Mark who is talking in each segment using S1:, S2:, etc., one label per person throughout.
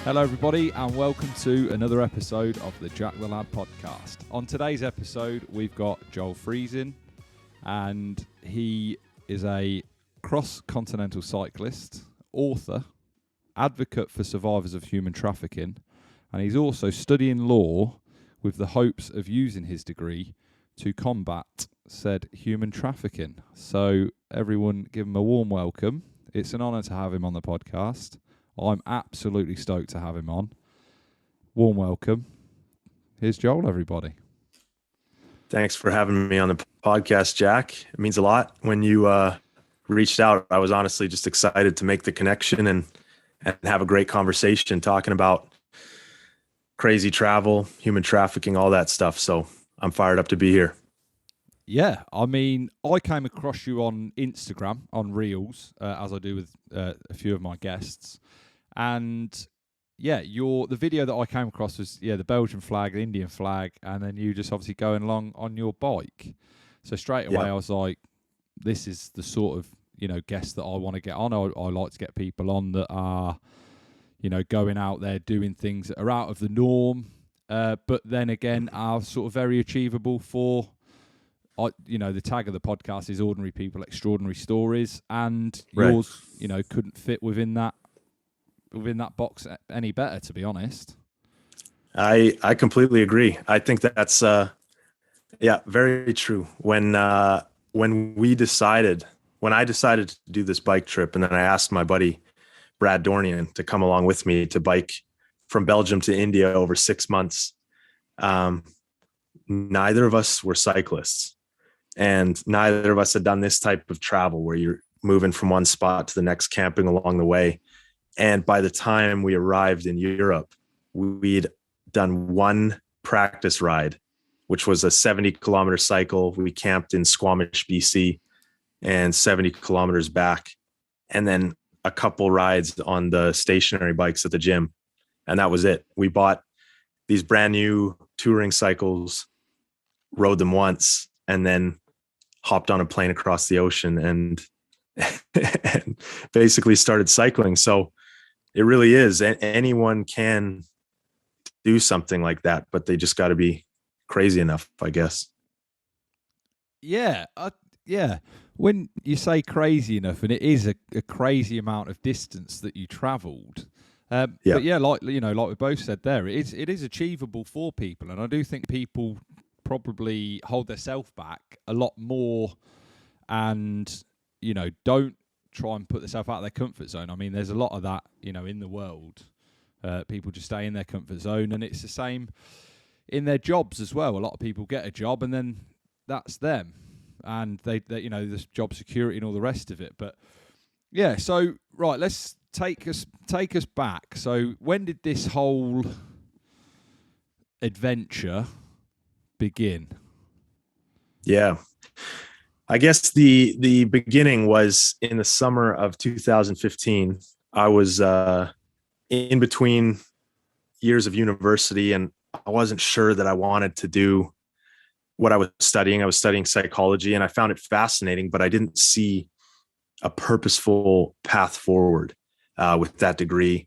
S1: Hello everybody and welcome to another episode of the Jack the Lad podcast. On today's episode we've got Joel Friesen, and he is a Cross Continental Cyclist, author, advocate for survivors of human trafficking, and he's also studying law with the hopes of using his degree to combat said human trafficking. So everyone give him a warm welcome. It's an honour to have him on the podcast. I'm absolutely stoked to have him on. Warm welcome. Here's Joel, everybody.
S2: Thanks for having me on the podcast, Jack. It means a lot. When you reached out, I was honestly just excited to make the connection and have a great conversation talking about crazy travel, human trafficking, all that stuff. So I'm fired up to be here.
S1: Yeah, I mean, I came across you on Instagram, on Reels, as I do with a few of my guests. And yeah, the video that I came across was the Belgian flag, the Indian flag, and then you just obviously going along on your bike. So straight away I was like, this is the sort of, guest that I want to get on. I like to get people on that are, going out there doing things that are out of the norm, but then again are sort of very achievable for, the tag of the podcast is Ordinary People, Extraordinary Stories, and yours, couldn't fit within that box any better, to be honest.
S2: I completely agree. I think that's very true. When I decided to do this bike trip, and then I asked my buddy Brad Dornian to come along with me to bike from Belgium to India over 6 months. Neither of us were cyclists, and neither of us had done this type of travel where you're moving from one spot to the next, camping along the way. And by the time we arrived in Europe, we'd done one practice ride, which was a 70-kilometer cycle. We camped in Squamish, BC, and 70 kilometers back, and then a couple rides on the stationary bikes at the gym. And that was it. We bought these brand new touring cycles, rode them once, and then hopped on a plane across the ocean and basically started cycling. So it really is. Anyone can do something like that, but they just got to be crazy enough, I guess.
S1: Yeah. When you say crazy enough, and it is a crazy amount of distance that you travelled. But yeah, like we both said there, it is achievable for people. And I do think people probably hold themselves back a lot more and, don't try and put themselves out of their comfort zone. I mean, there's a lot of that, in the world. People just stay in their comfort zone, and it's the same in their jobs as well. A lot of people get a job and then that's them, and they there's job security and all the rest of it. But yeah, so right, let's take us back. So when did this whole adventure begin?
S2: Yeah. I guess the beginning was in the summer of 2015. I was in between years of university, and I wasn't sure that I wanted to do what I was studying. I was studying psychology, and I found it fascinating, but I didn't see a purposeful path forward with that degree.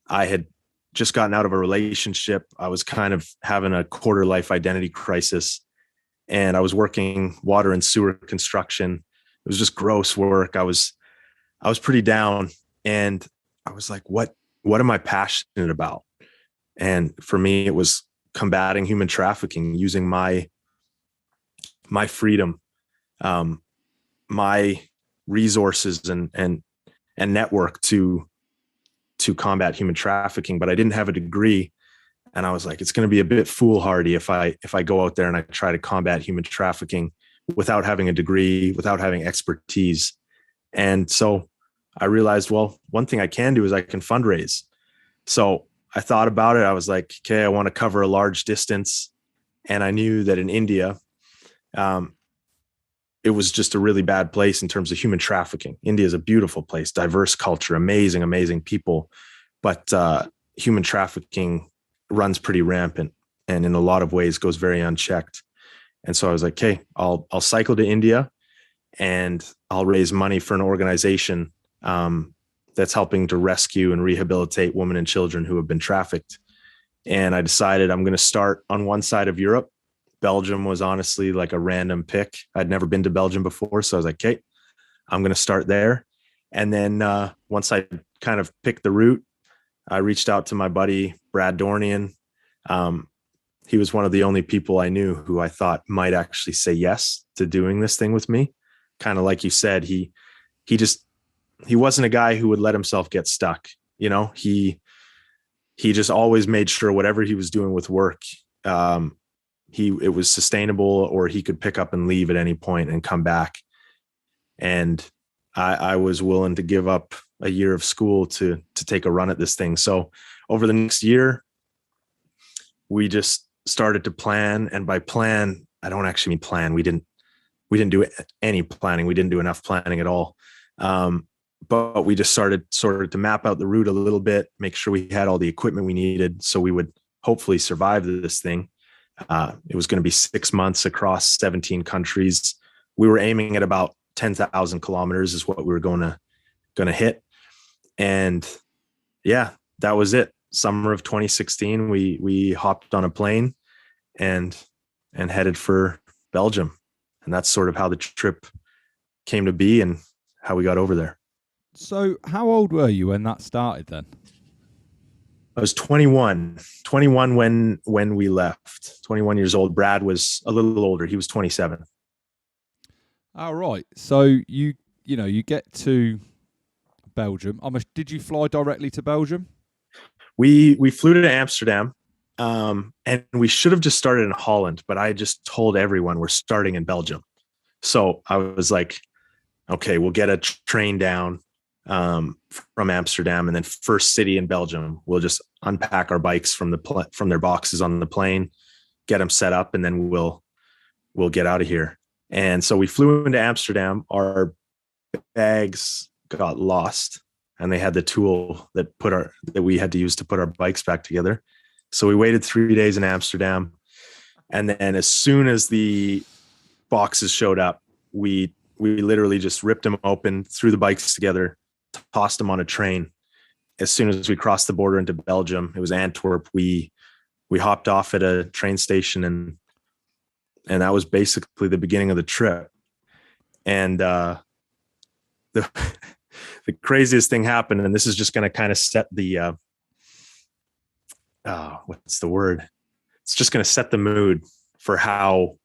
S2: I had just gotten out of a relationship. I was kind of having a quarter life identity crisis. And I was working water and sewer construction. It was just gross work. I was pretty down, and I was like, what am I passionate about? And for me, it was combating human trafficking, using my freedom, my resources and network to combat human trafficking. But I didn't have a degree. And I was like, it's going to be a bit foolhardy if I go out there and I try to combat human trafficking without having a degree, without having expertise. And so I realized, well, one thing I can do is I can fundraise. So I thought about it. I was like, okay, I want to cover a large distance. And I knew that in India, it was just a really bad place in terms of human trafficking. India is a beautiful place, diverse culture, amazing, amazing people. But human trafficking runs pretty rampant, and in a lot of ways goes very unchecked. And so I was like, okay, I'll cycle to India, and I'll raise money for an organization that's helping to rescue and rehabilitate women and children who have been trafficked. And I decided I'm going to start on one side of Europe. Belgium was honestly like a random pick. I'd never been to Belgium before. So I was like, okay, I'm going to start there. And then once I kind of picked the route, I reached out to my buddy, Brad Dornian. He was one of the only people I knew who I thought might actually say yes to doing this thing with me. Kind of like you said, he wasn't a guy who would let himself get stuck. You know, he just always made sure whatever he was doing with work, it was sustainable, or he could pick up and leave at any point and come back. And I was willing to give up a year of school to take a run at this thing. So over the next year, we just started to plan. And by plan, I don't actually mean plan. We didn't do any planning. We didn't do enough planning at all. But we just started sort of to map out the route a little bit, make sure we had all the equipment we needed so we would hopefully survive this thing. It was going to be 6 months across 17 countries. We were aiming at about 10,000 kilometers is what we were going to hit. And yeah, that was it. Summer of 2016, we hopped on a plane and headed for Belgium. And that's sort of how the trip came to be and how we got over there.
S1: So how old were you when that started then?
S2: I was 21 when we left. 21 years old. Brad was a little older. He was 27.
S1: All right. So you get to Belgium. Did you fly directly to Belgium?
S2: We flew to Amsterdam, and we should have just started in Holland, but I just told everyone we're starting in Belgium. So I was like, okay, we'll get a train down from Amsterdam, and then first city in Belgium, we'll just unpack our bikes from their boxes on the plane, get them set up, and then we'll get out of here. And so we flew into Amsterdam. Our bags got lost, and they had the tool that we had to use to put our bikes back together. So we waited 3 days in Amsterdam, and then as soon as the boxes showed up, we literally just ripped them open, threw the bikes together, tossed them on a train. As soon as we crossed the border into Belgium, it was Antwerp. We hopped off at a train station, and that was basically the beginning of the trip. And the craziest thing happened, and this is just going to kind of set the what's the word? It's just going to set the mood for how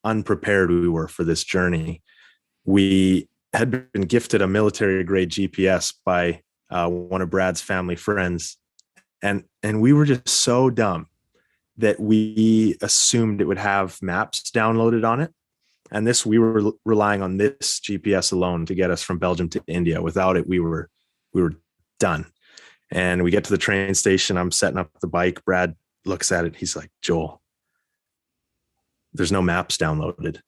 S2: unprepared we were for this journey. We had been gifted a military grade GPS by one of Brad's family friends. And we were just so dumb that we assumed it would have maps downloaded on it. And we were relying on this GPS alone to get us from Belgium to India. Without it, we were done. And we get to the train station. I'm setting up the bike. Brad looks at it. He's like, Joel, there's no maps downloaded.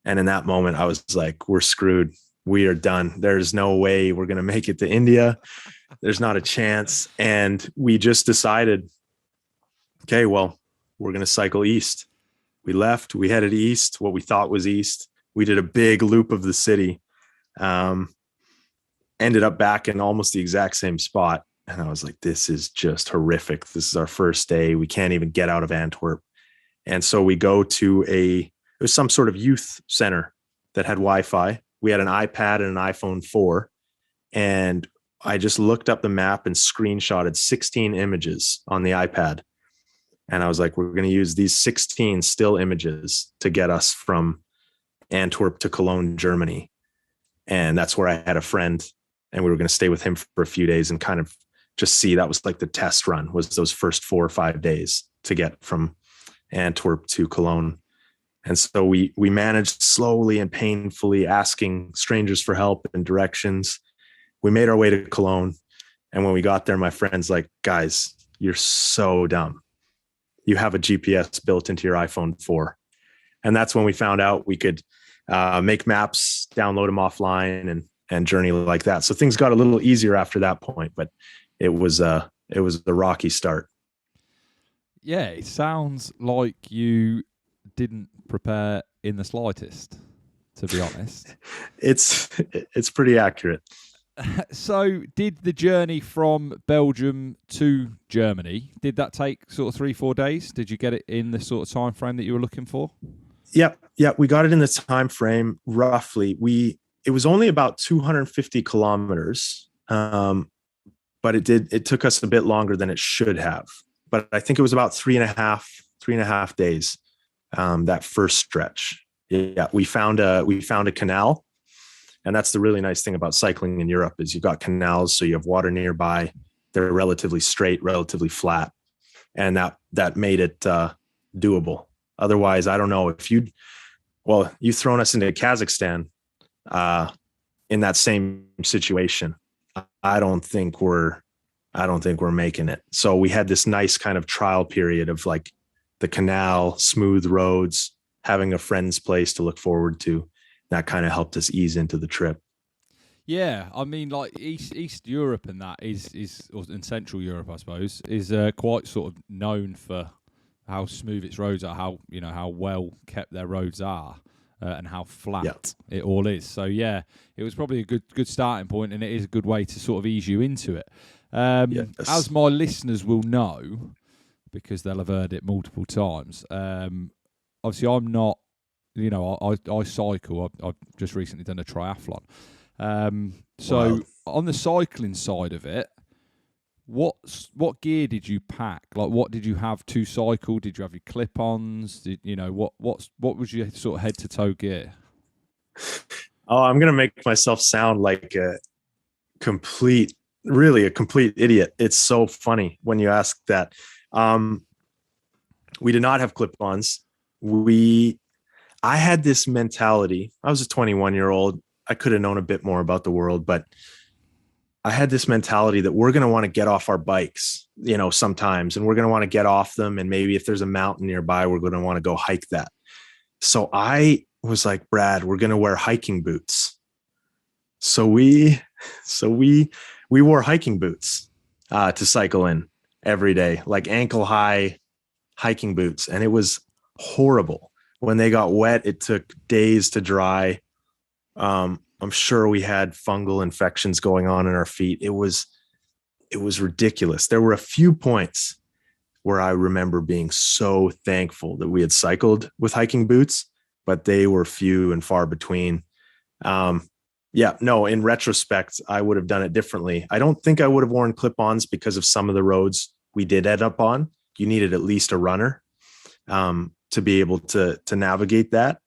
S2: And in that moment, I was like, we're screwed. We are done. There's no way we're going to make it to India. There's not a chance. And we just decided, okay, well, we're going to cycle east. We left, we headed east, what we thought was east. We did a big loop of the city, ended up back in almost the exact same spot. And I was like, this is just horrific. This is our first day. We can't even get out of Antwerp. And so we go to it was some sort of youth center that had Wi-Fi. We had an iPad and an iPhone 4. And I just looked up the map and screenshotted 16 images on the iPad. And I was like, we're going to use these 16 still images to get us from Antwerp to Cologne, Germany. And that's where I had a friend, and we were going to stay with him for a few days and kind of just see. That was like the test run, was those first 4 or 5 days to get from Antwerp to Cologne. And so we managed slowly and painfully, asking strangers for help and directions. We made our way to Cologne. And when we got there, my friend's like, guys, you're so dumb. You have a GPS built into your iPhone 4. And that's when we found out we could make maps, download them offline, and journey like that. So things got a little easier after that point, but it was a rocky start.
S1: Yeah, it sounds like you didn't prepare in the slightest, to be honest.
S2: It's pretty accurate.
S1: So did the journey from Belgium to Germany, did that take sort of 3-4 days? Did you get it in the sort of time frame that you were looking for?
S2: Yep. Yeah. We got it in the time frame roughly. It was only about 250 kilometers. But it took us a bit longer than it should have. But I think it was about 3.5 days. That first stretch. Yeah. We found a canal. And that's the really nice thing about cycling in Europe is you've got canals. So you have water nearby. They're relatively straight, relatively flat. And that made it doable. Otherwise, I don't know if you've thrown us into Kazakhstan in that same situation. I don't think we're making it. So we had this nice kind of trial period of like the canal, smooth roads, having a friend's place to look forward to. That kind of helped us ease into the trip.
S1: Yeah, I mean, like East Europe and that is in Central Europe, I suppose, is quite sort of known for how smooth its roads are, how well kept their roads are, and how flat it all is. So yeah, it was probably a good starting point, and it is a good way to sort of ease you into it.
S2: Yes.
S1: As my listeners will know, because they'll have heard it multiple times. Obviously, I'm not. I cycle. I've just recently done a triathlon. So on the cycling side of it, what gear did you pack? Like, what did you have to cycle? Did you have your clip-ons? What was your sort of head-to-toe gear?
S2: Oh, I'm gonna make myself sound like a complete idiot. It's so funny when you ask that. We did not have clip-ons. I had this mentality. I was a 21-year-old. I could have known a bit more about the world, but I had this mentality that we're going to want to get off our bikes, sometimes, and we're going to want to get off them. And maybe if there's a mountain nearby, we're going to want to go hike that. So I was like, Brad, we're going to wear hiking boots. So we wore hiking boots to cycle in every day, like ankle high hiking boots. And it was horrible. When they got wet, it took days to dry. I'm sure we had fungal infections going on in our feet. It was ridiculous. There were a few points where I remember being so thankful that we had cycled with hiking boots, but they were few and far between. In retrospect, I would have done it differently. I don't think I would have worn clip-ons because of some of the roads we did end up on. You needed at least a runner to be able to navigate that.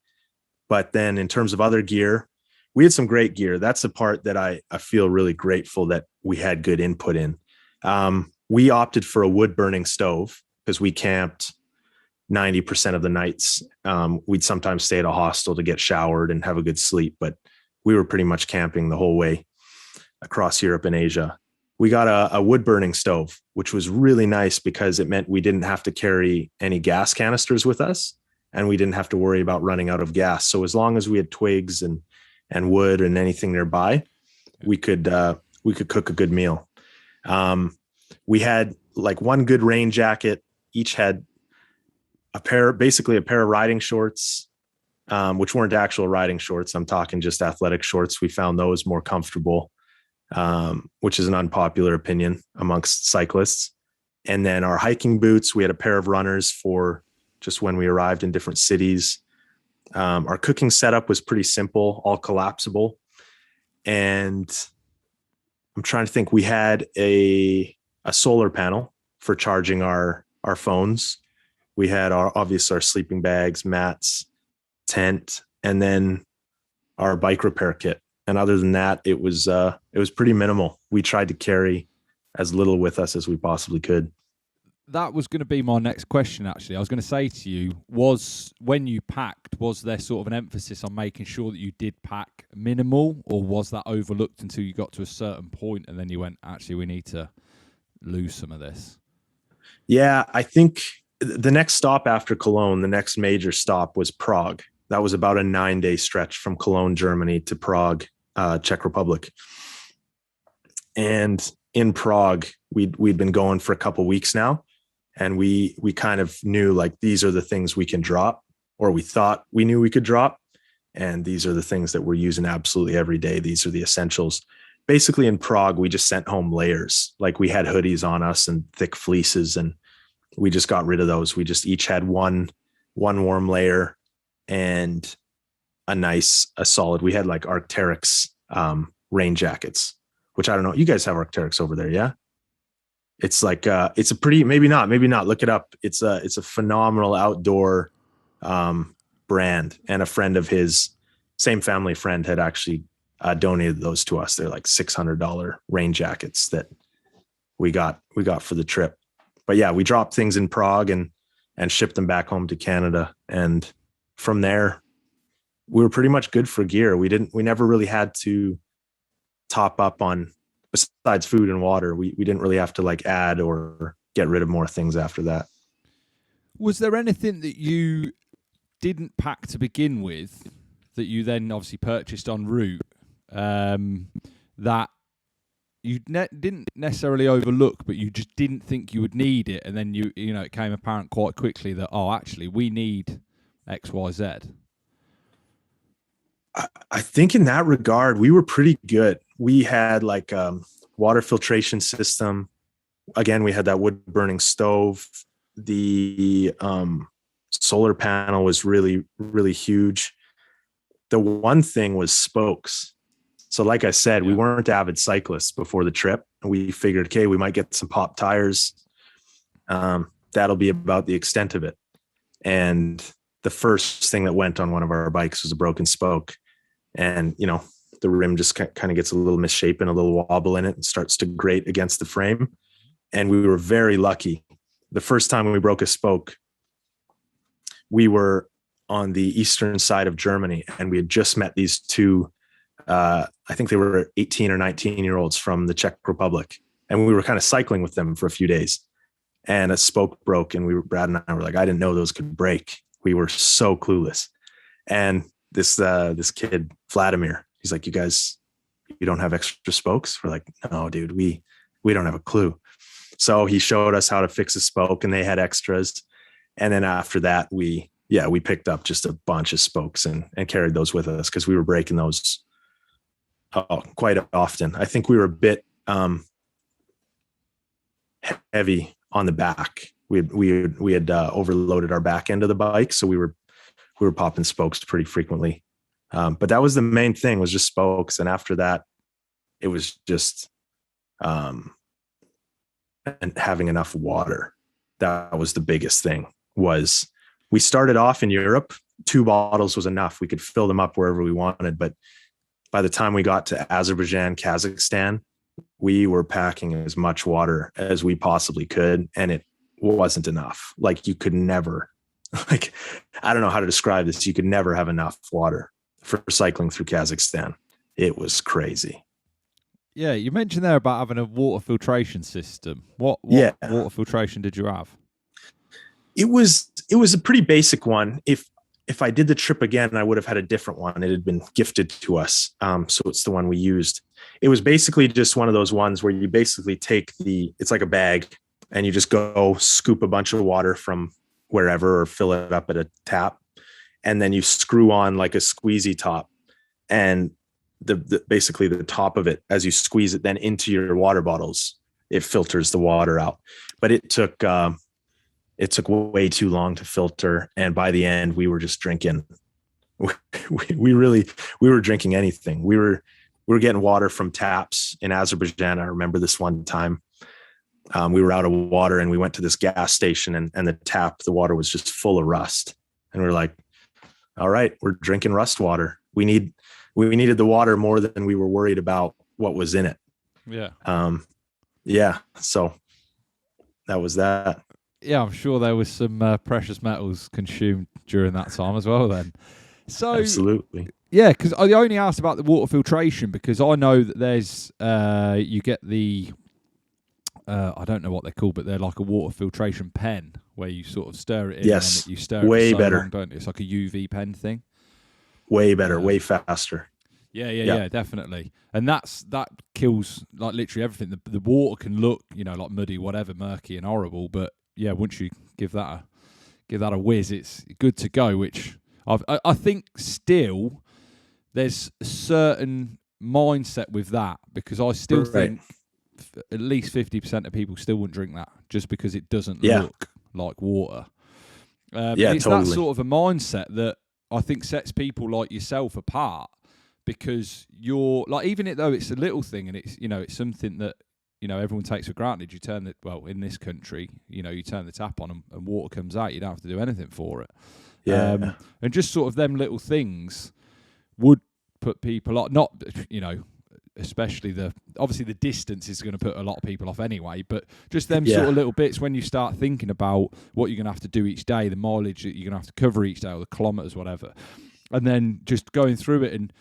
S2: But then in terms of other gear, we had some great gear. That's the part that I feel really grateful that we had good input in. We opted for a wood burning stove because we camped 90% of the nights. We'd sometimes stay at a hostel to get showered and have a good sleep, but we were pretty much camping the whole way across Europe and Asia. We got a wood burning stove, which was really nice because it meant we didn't have to carry any gas canisters with us, and we didn't have to worry about running out of gas. So as long as we had twigs and wood and anything nearby, we could cook a good meal. We had like one good rain jacket. Each had basically a pair of riding shorts, which weren't actual riding shorts. I'm talking just athletic shorts. We found those more comfortable, which is an unpopular opinion amongst cyclists. And then our hiking boots, we had a pair of runners for just when we arrived in different cities. Our cooking setup was pretty simple, all collapsible. And I'm trying to think, we had a solar panel for charging our phones. We had obviously our sleeping bags, mats, tent, and then our bike repair kit. And other than that, it was pretty minimal. We tried to carry as little with us as we possibly could.
S1: That was going to be my next question, actually. I was going to say to you, when you packed, was there sort of an emphasis on making sure that you did pack minimal, or was that overlooked until you got to a certain point and then you went, actually, we need to lose some of this? Yeah,
S2: I think the next stop after Cologne, the next major stop was Prague. That was about a 9-day stretch from Cologne, Germany to Prague, Czech Republic. And in Prague, we'd been going for a couple of weeks now. And we kind of knew like, these are the things we can drop, or we thought we knew we could drop. And these are the things that we're using absolutely every day. These are the essentials. basically in Prague, we just sent home layers. Like we had hoodies on us and thick fleeces, and we just got rid of those. We just each had one warm layer and a solid. We had like Arc'teryx rain jackets, which I don't know. You guys have Arc'teryx over there, yeah? It's like it's a pretty, maybe not. Look it up. It's a phenomenal outdoor brand, and a friend of his, same family friend, had actually donated those to us. They're like $600 rain jackets that we got for the trip. But yeah, we dropped things in Prague and shipped them back home to Canada, and from there we were pretty much good for gear. We never really had to top up on, besides food and water. We didn't really have to like add or get rid of more things after that.
S1: Was there anything that you didn't pack to begin with that you then obviously purchased en route that you didn't necessarily overlook, but you just didn't think you would need it, and then you know it became apparent quite quickly that, oh, actually we need X, Y, Z?
S2: I think in that regard, we were pretty good. We had like water filtration system. Again, we had that wood burning stove. The solar panel was really, really huge. The one thing was spokes. So like I said, we weren't avid cyclists before the trip. We figured, okay, we might get some pop tires. That'll be about the extent of it. And the first thing that went on one of our bikes was a broken spoke. And, you know, the rim just kind of gets a little misshapen, a little wobble in it, and starts to grate against the frame. And we were very lucky. The first time we broke a spoke, we were on the eastern side of Germany, and we had just met these two, I think they were 18 or 19-year-olds from the Czech Republic. And we were kind of cycling with them for a few days. And a spoke broke, and Brad and I were like, I didn't know those could break. We were so clueless. And this kid, Vladimir, he's like, you guys, you don't have extra spokes? We're like, no, dude, we don't have a clue. So he showed us how to fix a spoke, and they had extras. And then after that, we picked up just a bunch of spokes and carried those with us, because we were breaking those quite often. I think we were a bit heavy on the back. We had overloaded our back end of the bike, so we were popping spokes pretty frequently. But that was the main thing, was just spokes. And after that, it was just and having enough water. That was the biggest thing. Was we started off in Europe, 2 bottles was enough. We could fill them up wherever we wanted. But by the time we got to Azerbaijan, Kazakhstan, we were packing as much water as we possibly could. And it wasn't enough. Like, you could never, like, I don't know how to describe this. You could never have enough water for cycling through Kazakhstan. It was crazy.
S1: Yeah, you mentioned there about having a water filtration system. What water filtration did you have?
S2: It was a pretty basic one. If I did the trip again, I would have had a different one. It had been gifted to us. So it's the one we used. It was basically just one of those ones where you basically take it's like a bag, and you just go scoop a bunch of water from wherever or fill it up at a tap. And then you screw on like a squeezy top, and basically the top of it, as you squeeze it then into your water bottles, it filters the water out. But it took way too long to filter. And by the end, we were just drinking. We were drinking anything. We were getting water from taps in Azerbaijan. I remember this one time. We were out of water, and we went to this gas station, and the water was just full of rust. And we were like, all right, we're drinking rust water. We needed the water more than we were worried about what was in it.
S1: Yeah.
S2: Yeah. So that was that.
S1: Yeah, I'm sure there was some precious metals consumed during that time as well then. So
S2: absolutely.
S1: Yeah, because I only asked about the water filtration because I know that there's you get the I don't know what they're called, but they're like a water filtration pen where you sort of stir it in.
S2: Yes,
S1: and you stir
S2: way
S1: it so
S2: better.
S1: Long, don't you? It's like a UV pen thing.
S2: Way better, way faster.
S1: Yeah, definitely. And that kills like literally everything. The water can look, like muddy, whatever, murky and horrible, but yeah, once you give that a whiz, it's good to go. Which I think still there's certain mindset with that, because I still think at least 50% of people still wouldn't drink that just because it doesn't look like water. And it's that sort of a mindset that I think sets people like yourself apart, because you're like, even though it's a little thing and it's, it's something that, everyone takes for granted. You turn in this country, you turn the tap on and water comes out. You don't have to do anything for it.
S2: Yeah.
S1: And just sort of them little things would put people off, not, especially obviously the distance is going to put a lot of people off anyway, but just them sort of little bits when you start thinking about what you're going to have to do each day, the mileage that you're going to have to cover each day, or the kilometres, whatever. And then just going through it. And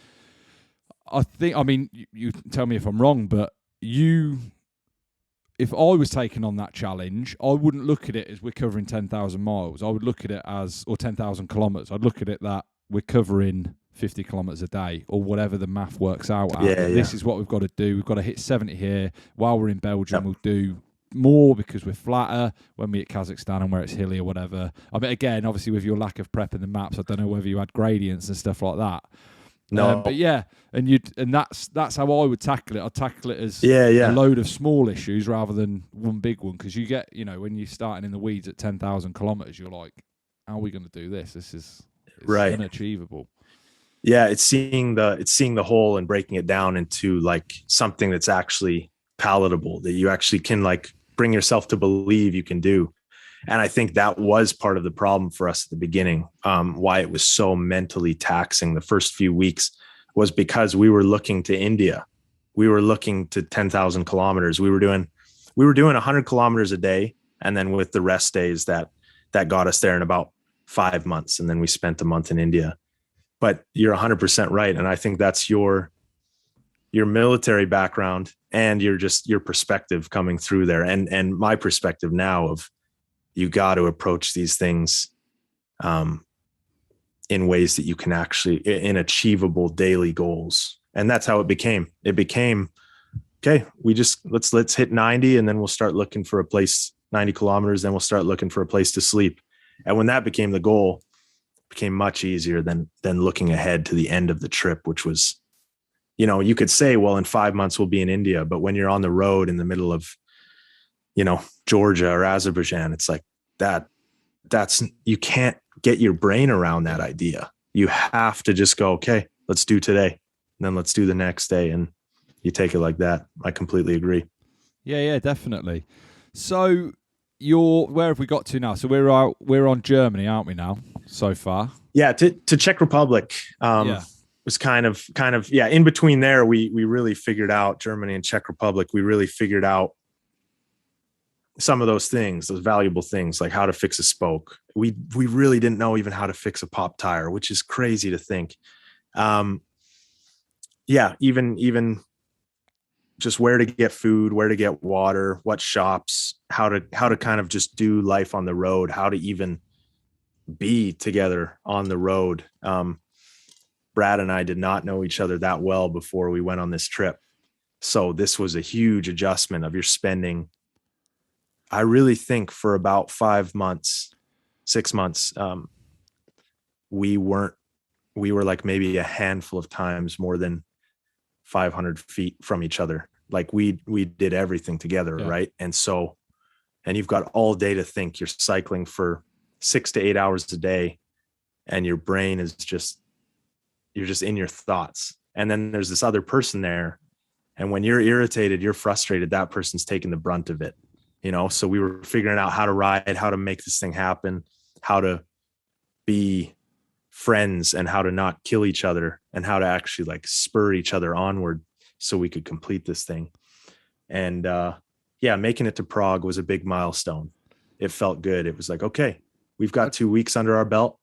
S1: you tell me if I'm wrong, but if I was taking on that challenge, I wouldn't look at it as we're covering 10,000 miles. I would look at it or 10,000 kilometres. I'd look at it that we're covering 50 kilometres a day, or whatever the math works out at. This is what we've got to do. We've got to hit 70 here. While we're in Belgium, we'll do more because we're flatter when we hit Kazakhstan and where it's hilly or whatever. I mean, again, obviously with your lack of prep in the maps, I don't know whether you had gradients and stuff like that.
S2: No,
S1: but and that's how I would tackle it. I'd tackle it as a load of small issues rather than one big one, because you get, when you're starting in the weeds at 10,000 kilometres, you're like, how are we going to do this? It's unachievable.
S2: Yeah, it's seeing the whole and breaking it down into like something that's actually palatable, that you actually can like bring yourself to believe you can do. And I think that was part of the problem for us at the beginning. Why it was so mentally taxing the first few weeks was because we were looking to India. We were looking to 10,000 kilometers. We were doing 100 kilometers a day. And then with the rest days that got us there in about 5 months. And then we spent a month in India. But you're 100% right. And I think that's your military background and your perspective coming through there. And my perspective now of, you got to approach these things in ways that you can actually, in achievable daily goals. And that's how it became. It became, okay, let's hit 90, and then we'll start looking for a place, 90 kilometers. Then we'll start looking for a place to sleep. And when that became the goal, it became much easier than looking ahead to the end of the trip, which was, you could say, well, in 5 months we'll be in India. But when you're on the road in the middle of, Georgia or Azerbaijan, it's like that's you can't get your brain around that idea. You have to just go, okay, let's do today, and then let's do the next day. And you take it like that. I completely agree.
S1: Yeah, definitely. So where have we got to now? So we're on Germany, aren't we now so far?
S2: Yeah. To Czech Republic. Was kind of in between there. We really figured out Germany and Czech Republic. We really figured out some of those things, those valuable things, like how to fix a spoke. We really didn't know even how to fix a pop tire, which is crazy to think. Even just where to get food, where to get water, what shops, how to kind of just do life on the road, how to even be together on the road. Brad and I did not know each other that well before we went on this trip. So this was a huge adjustment of your spending. I really think for about 5 months, 6 months, we were like maybe a handful of times more than 500 feet from each other. Like we did everything together. Yeah. Right. And you've got all day to think. You're cycling for 6 to 8 hours a day, and your brain is you're just in your thoughts. And then there's this other person there. And when you're irritated, you're frustrated, that person's taking the brunt of it. So we were figuring out how to ride, how to make this thing happen, how to be friends, and how to not kill each other, and how to actually like spur each other onward so we could complete this thing. And making it to Prague was a big milestone. It felt good. It was like, okay, we've got 2 weeks under our belt.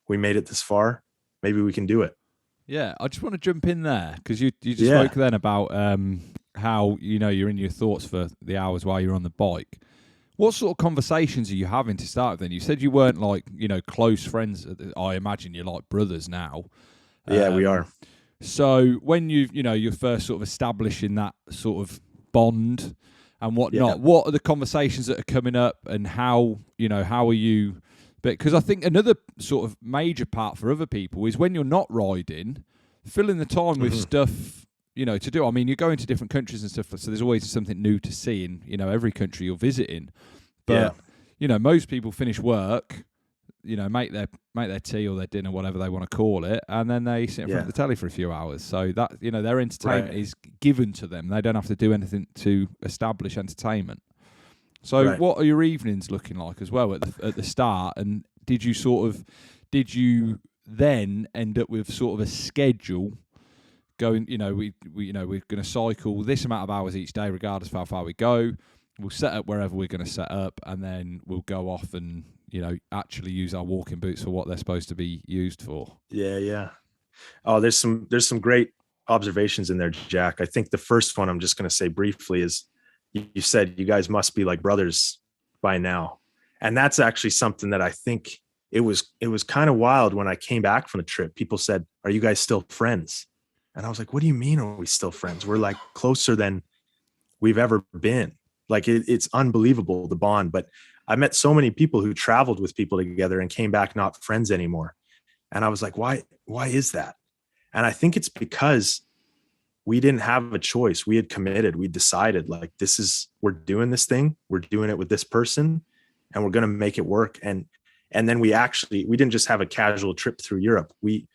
S2: We made it this far. Maybe we can do it.
S1: Yeah, I just want to jump in there because you just spoke then about how you're in your thoughts for the hours while you're on the bike. What sort of conversations are you having to start with then? You said you weren't like close friends. I imagine you're like brothers now.
S2: Yeah, we are.
S1: So when you're first sort of establishing that sort of bond and whatnot, what are the conversations that are coming up, and how are you? Because I think another sort of major part for other people is when you're not riding, filling the time with stuff to do. I mean, you're going to different countries and stuff, so there's always something new to see in, every country you're visiting. But, most people finish work, make their tea or their dinner, whatever they want to call it, and then they sit in front of the telly for a few hours. So that, their entertainment is given to them. They don't have to do anything to establish entertainment. So what are your evenings looking like as well at the start? And did you then end up with sort of a schedule going, we're going to cycle this amount of hours each day, regardless of how far we go. We'll set up wherever we're going to set up, and then we'll go off and, actually use our walking boots for what they're supposed to be used for.
S2: Yeah. Oh, there's some great observations in there, Jack. I think the first one I'm just going to say briefly is you said you guys must be like brothers by now. And that's actually something that I think it was kind of wild when I came back from the trip. People said, "Are you guys still friends?" And I was like, "What do you mean are we still friends? We're like closer than we've ever been." Like it's unbelievable, the bond. But I met so many people who traveled with people together and came back not friends anymore. And I was like, why is that? And I think it's because we didn't have a choice. We had committed, we decided like, we're doing this thing. We're doing it with this person and we're going to make it work. And then we didn't just have a casual trip through Europe. We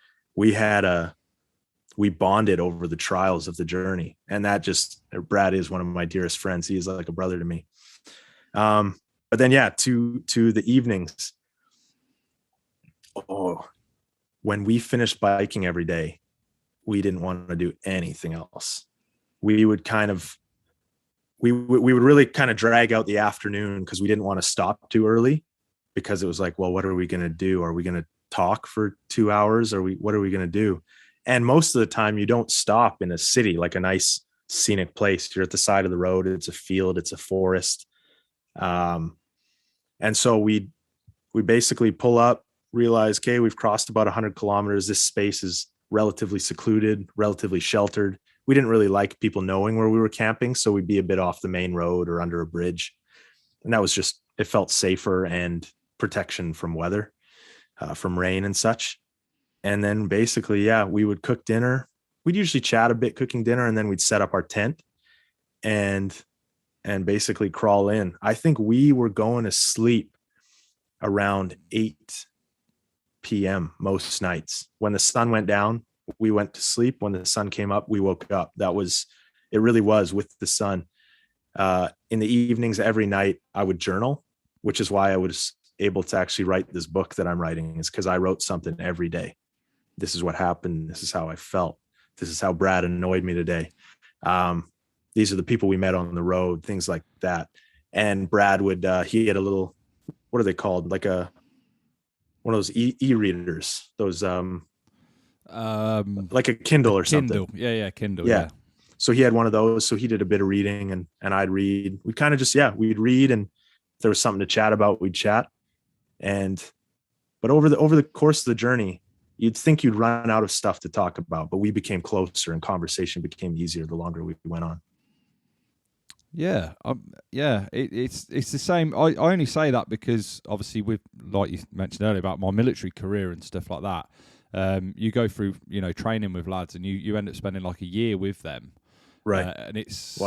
S2: bonded over the trials of the journey. And Brad is one of my dearest friends. He is like a brother to me. But then, to the evenings. Oh, when we finished biking every day, we didn't want to do anything else. We would we would really kind of drag out the afternoon because we didn't want to stop too early, because it was like, well, what are we going to do? Are we going to talk for 2 hours? What are we going to do? And most of the time you don't stop in a city, like a nice scenic place. You're at the side of the road. It's a field, it's a forest. And so we basically pull up, realize, okay, we've crossed about 100 kilometers. This space is relatively secluded, relatively sheltered. We didn't really like people knowing where we were camping. So we'd be a bit off the main road or under a bridge. And that was it felt safer and protection from weather, from rain and such. And then basically, we would cook dinner. We'd usually chat a bit cooking dinner, and then we'd set up our tent and basically crawl in. I think we were going to sleep around 8 p.m. most nights. When the sun went down, we went to sleep. When the sun came up, we woke up. It really was with the sun. In the evenings, every night I would journal, which is why I was able to actually write this book that I'm writing, is because I wrote something every day. This is what happened. This is how I felt. This is how Brad annoyed me today. These are the people we met on the road, things like that. And Brad he had a little, what are they called? Like one of those e-readers, those, like a Kindle or something.
S1: Yeah. Kindle.
S2: Yeah. So he had one of those. So he did a bit of reading and I'd read. We kind of just, we'd read, and if there was something to chat about, we'd chat. But over the course of the journey, you'd think you'd run out of stuff to talk about, but we became closer and conversation became easier the longer we went on.
S1: Yeah. It's the same. I only say that because obviously like you mentioned earlier about my military career and stuff like that. You go through, training with lads, and you end up spending like a year with them.
S2: Right.
S1: And it's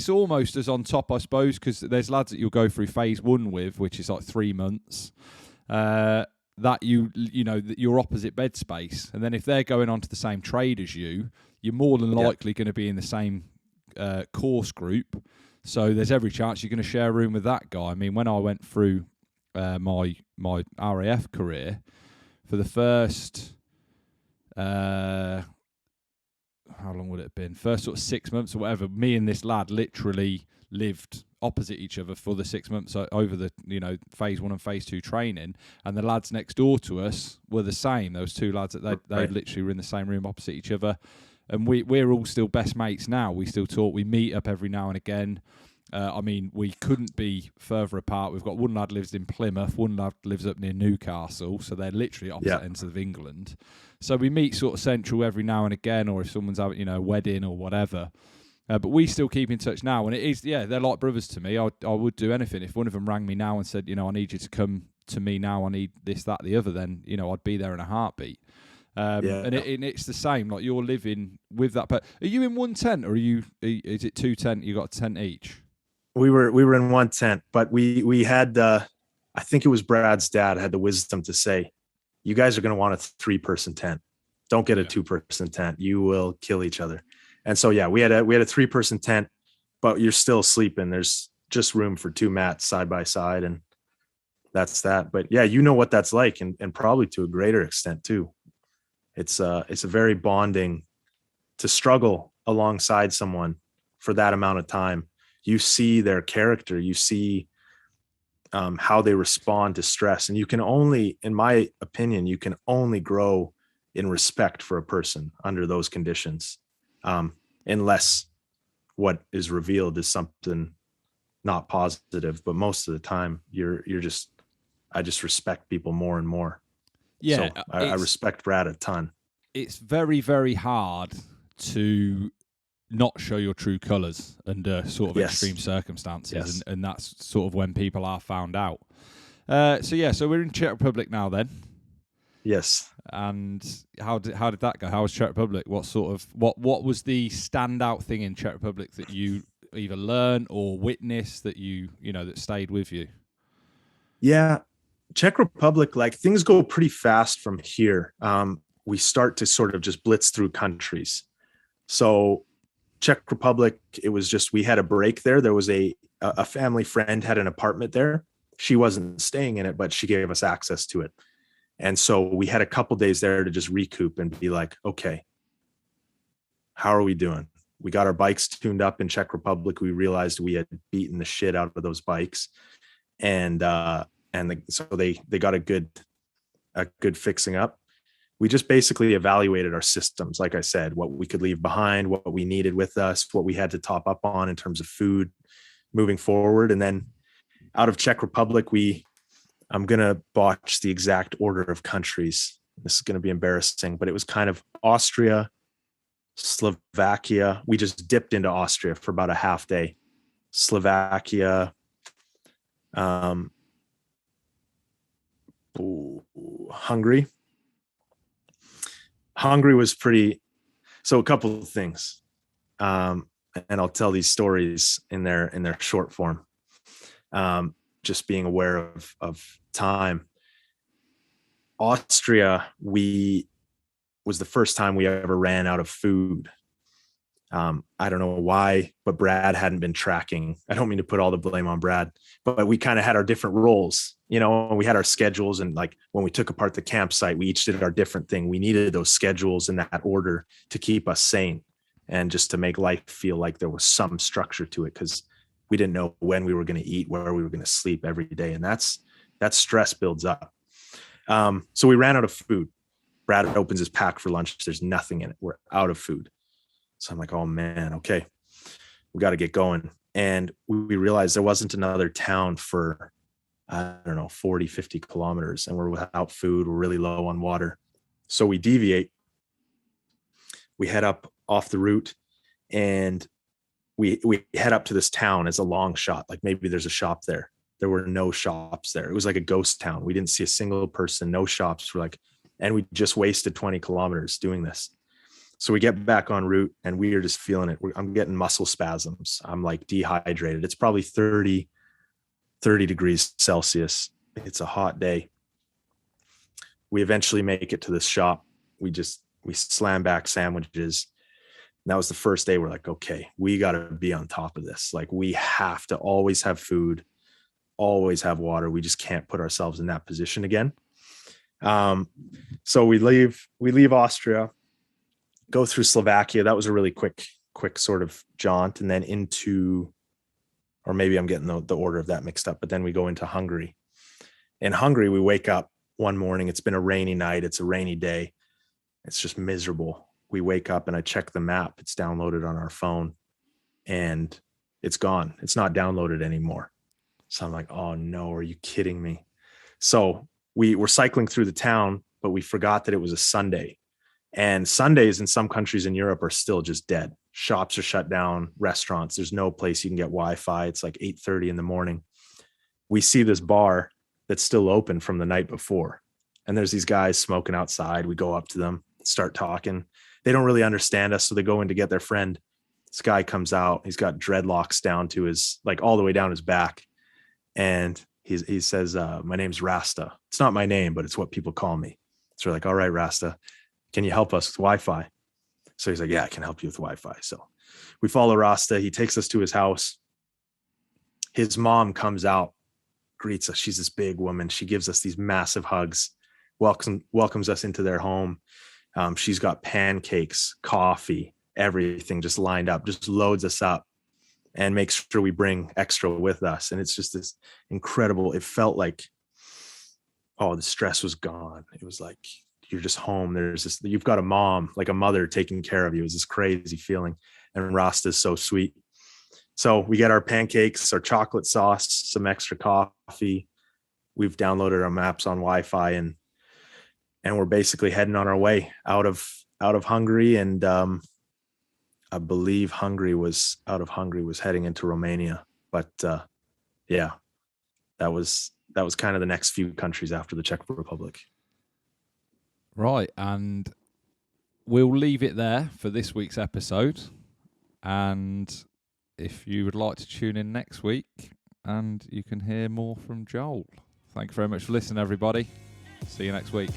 S1: almost as on top, I suppose, because there's lads that you'll go through phase 1 with, which is like 3 months. That you're opposite bed space, and then if they're going on to the same trade as you, you're more than likely going to be in the same course group. So there's every chance you're going to share a room with that guy. I mean, when I went through my RAF career, for the first how long would it have been? First sort of 6 months or whatever, me and this lad literally lived opposite each other for the 6 months over the phase 1 and phase 2 training, and the lads next door to us were the same. Those two lads that they literally were in the same room opposite each other, and we're all still best mates now. We still talk, we meet up every now and again. I mean, we couldn't be further apart. We've got one lad lives in Plymouth, one lad lives up near Newcastle, so they're literally opposite ends of England. So we meet sort of central every now and again, or if someone's having a wedding or whatever. But we still keep in touch now, and it is, they're like brothers to me. I would do anything. If one of them rang me now and said, I need you to come to me now, I need this, that, the other, then, I'd be there in a heartbeat. And it's the same. Like you're living with that. But are you in one tent, or is it two tent? You got a tent each.
S2: We were in one tent, but we had I think it was Brad's dad had the wisdom to say, you guys are going to want a 3-person tent. Don't get a 2-person tent. You will kill each other. And so, yeah, we had a 3-person tent, but you're still sleeping. There's just room for 2 mats side by side. And that's that. But yeah, you know what that's like. And probably to a greater extent too. It's a very bonding to struggle alongside someone for that amount of time. You see their character, you see how they respond to stress. And you can only, in my opinion, you can only grow in respect for a person under those conditions, unless what is revealed is something not positive. But most of the time I just respect people more and more.
S1: Yeah.
S2: So I respect Brad a ton.
S1: It's very, very hard to not show your true colours under sort of extreme circumstances, and that's sort of when people are found out. So we're in Czech Republic now then.
S2: Yes.
S1: And how did that go? How was Czech Republic? What was the standout thing in Czech Republic that you either learned or witnessed that that stayed with you?
S2: Yeah, Czech Republic, like things go pretty fast from here. We start to sort of just blitz through countries. So Czech Republic, it was just, we had a break there. There was a family friend had an apartment there. She wasn't staying in it, but she gave us access to it. And so we had a couple days there to just recoup and be like, okay, how are we doing? We got our bikes tuned up in Czech Republic. We realized we had beaten the shit out of those bikes. So they got a good fixing up. We just basically evaluated our systems. Like I said, what we could leave behind, what we needed with us, what we had to top up on in terms of food moving forward. And then out of Czech Republic, I'm going to botch the exact order of countries. This is going to be embarrassing, but it was kind of Austria, Slovakia. We just dipped into Austria for about a half day. Slovakia, Hungary. Hungary was pretty. So a couple of things, and I'll tell these stories in their short form. Just being aware of time. Austria, was the first time we ever ran out of food. I don't know why, but Brad hadn't been tracking. I don't mean to put all the blame on Brad, but we kind of had our different roles, we had our schedules, and like when we took apart the campsite, we each did our different thing. We needed those schedules in that order to keep us sane and just to make life feel like there was some structure to it. Cause we didn't know when we were going to eat, where we were going to sleep every day. And that stress builds up. So we ran out of food. Brad opens his pack for lunch. There's nothing in it. We're out of food. So I'm like, oh man, okay, we got to get going. And we realized there wasn't another town for, 40, 50 kilometers. And we're without food. We're really low on water. So we deviate. We head up off the route and we head up to this town as a long shot. Like maybe there's a shop there. There were no shops there. It was like a ghost town. We didn't see a single person, no shops. And we just wasted 20 kilometers doing this. So we get back en route and we are just feeling it. I'm getting muscle spasms. I'm like dehydrated. It's probably 30 degrees Celsius. It's a hot day. We eventually make it to this shop. We slam back sandwiches. And that was the first day. We're like, okay, we got to be on top of this. Like we have to always have food, always have water. We just can't put ourselves in that position again. So we leave Austria, go through Slovakia. That was a really quick sort of jaunt, and then into, or maybe I'm getting the order of that mixed up, but then we go into Hungary. In Hungary, we wake up one morning. It's been a rainy night. It's a rainy day. It's just miserable. We wake up and I check the map. It's downloaded on our phone and it's gone. It's not downloaded anymore. So I'm like, oh no, are you kidding me? So we were cycling through the town, but we forgot that it was a Sunday. And Sundays in some countries in Europe are still just dead. Shops are shut down, restaurants, there's no place you can get Wi-Fi. It's like 8:30 in the morning. We see this bar that's still open from the night before. And there's these guys smoking outside. We go up to them, start talking. They don't really understand us, so they go in to get their friend. This guy comes out. He's got dreadlocks down to his, like, all the way down his back. And he says, my name's Rasta. It's not my name, but it's what people call me. So we're like, all right, Rasta, can you help us with Wi-Fi? So he's like, yeah, I can help you with Wi-Fi. So we follow Rasta. He takes us to his house. His mom comes out, greets us. She's this big woman. She gives us these massive hugs, welcomes us into their home. She's got pancakes, coffee, everything just lined up, just loads us up and makes sure we bring extra with us. And it's just this incredible, it felt like, oh, the stress was gone. It was like, you're just home. There's this, you've got a mom, like a mother taking care of you. It's this crazy feeling. And Rasta is so sweet. So we get our pancakes, our chocolate sauce, some extra coffee. We've downloaded our maps on Wi-Fi, and we're basically heading on our way out of Hungary. And I believe Hungary was heading into Romania. But yeah, that was kind of the next few countries after the Czech Republic.
S1: Right, and we'll leave it there for this week's episode. And if you would like to tune in next week, and you can hear more from Joel. Thank you very much for listening, everybody. See you next week.